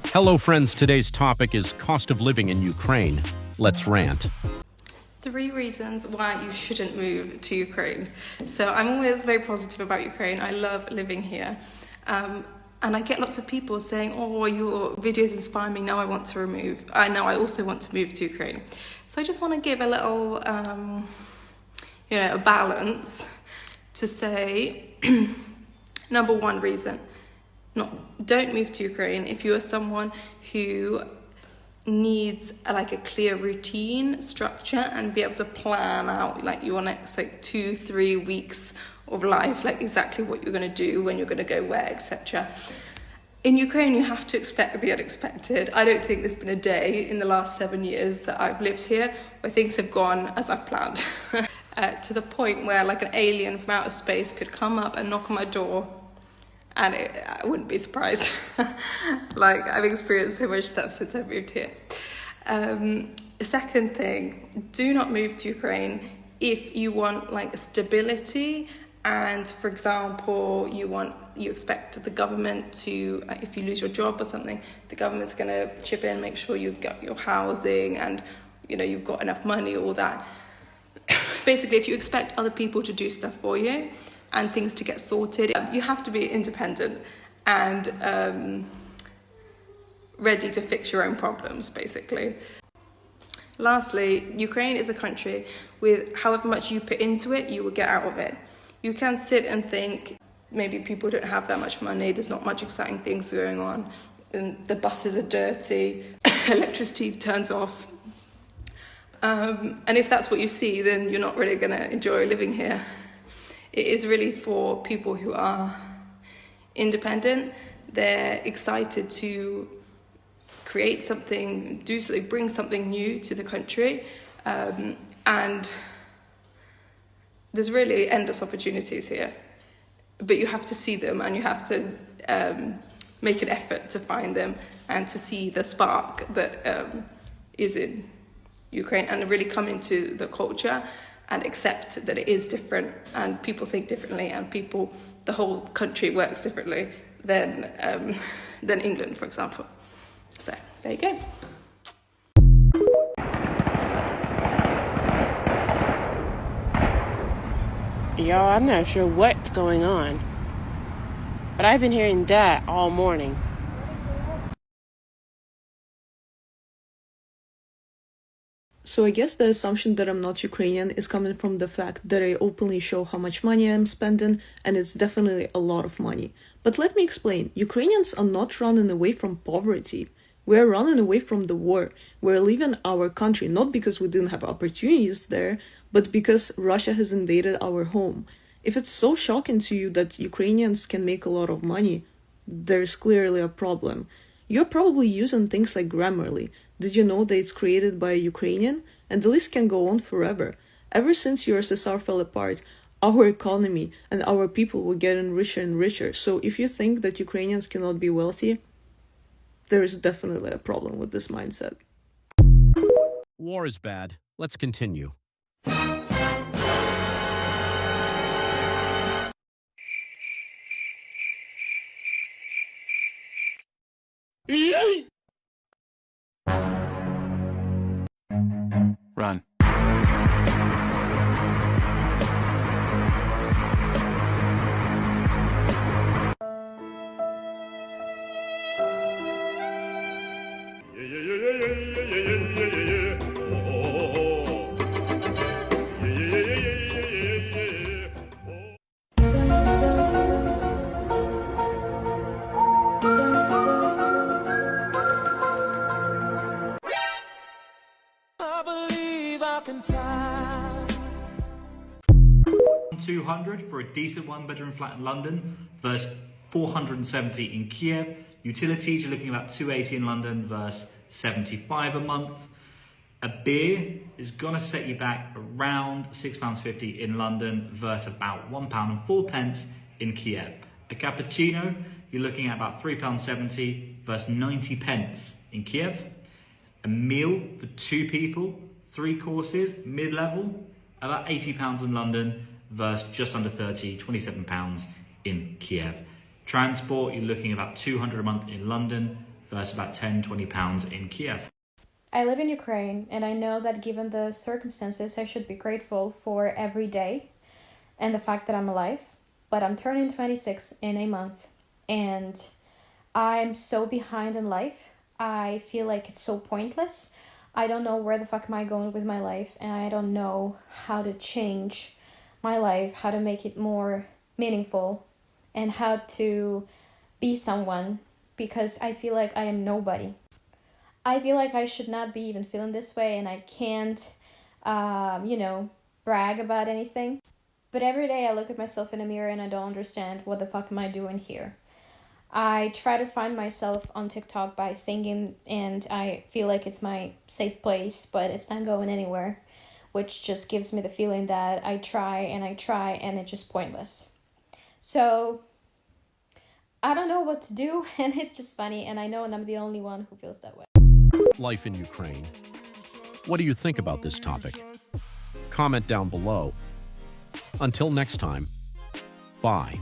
Hello, friends. Today's topic is cost of living in Ukraine. Let's rant. 3 reasons why you shouldn't move to Ukraine. So I'm always very positive about Ukraine. I love living here. And I get lots of people saying, oh, your videos inspire me, now I want to move. Now I also want to move to Ukraine. So I just want to give a little, a balance to say, number 1 reason, don't move to Ukraine if you are someone who needs a clear routine, structure, and be able to plan out your next 2-3 weeks of life, exactly what you're going to do, when you're going to go where, etc. In Ukraine, you have to expect the unexpected. I don't think there's been a day in the last 7 years that I've lived here where things have gone as I've planned. To the point where an alien from outer space could come up and knock on my door, and I wouldn't be surprised. I've experienced so much stuff since I moved here. Second thing, do not move to Ukraine if you want stability, and for example, you expect the government to, if you lose your job or something, the government's going to chip in, make sure you get your housing and you've got enough money, all that. Basically, if you expect other people to do stuff for you and things to get sorted, you have to be independent and ready to fix your own problems, basically. Lastly, Ukraine is a country with however much you put into it, you will get out of it. You can sit and think, maybe people don't have that much money, there's not much exciting things going on, and the buses are dirty, electricity turns off. And if that's what you see, then you're not really going to enjoy living here. It is really for people who are independent. They're excited to create something, do something, bring something new to the country. And there's really endless opportunities here. But you have to see them, and you have to make an effort to find them and to see the spark that is in Ukraine, and really come into the culture and accept that it is different and people think differently and the whole country works differently than England, for example. So there you go. Yo, I'm not sure what's going on, but I've been hearing that all morning. So I guess the assumption that I'm not Ukrainian is coming from the fact that I openly show how much money I'm spending, and it's definitely a lot of money. But let me explain. Ukrainians are not running away from poverty. We're running away from the war. We're leaving our country, not because we didn't have opportunities there, but because Russia has invaded our home. If it's so shocking to you that Ukrainians can make a lot of money, there's clearly a problem. You're probably using things like Grammarly. Did you know that it's created by a Ukrainian? And the list can go on forever. Ever since USSR fell apart, our economy and our people were getting richer and richer. So if you think that Ukrainians cannot be wealthy, there is definitely a problem with this mindset. War is bad. Let's continue. Run. I believe I can fly. 200 for a decent one-bedroom flat in London versus 470 in Kiev. Utilities, you're looking at about 280 in London versus 75 a month. A beer is gonna set you back around £6.50 in London versus about £1.04 in Kiev. A cappuccino, you're looking at about £3.70 versus 90 pence in Kiev. A meal for 2 people, 3 courses, mid-level, about £80 in London versus just under 30, £27 in Kiev. Transport, you're looking at about 200 a month in London versus about 10, 20 pounds in Kiev. I live in Ukraine, and I know that given the circumstances, I should be grateful for every day and the fact that I'm alive. But I'm turning 26 in a month, and I'm so behind in life. I feel like it's so pointless. I don't know where the fuck am I going with my life, and I don't know how to change my life, how to make it more meaningful, and how to be someone, because I feel like I am nobody. I feel like I should not be even feeling this way, and I can't, brag about anything. But every day I look at myself in the mirror and I don't understand what the fuck am I doing here. I try to find myself on TikTok by singing, and I feel like it's my safe place, but it's not going anywhere, which just gives me the feeling that I try and it's just pointless. So I don't know what to do, and it's just funny, and I know I'm the only one who feels that way. Life in Ukraine. What do you think about this topic? Comment down below. Until next time, bye.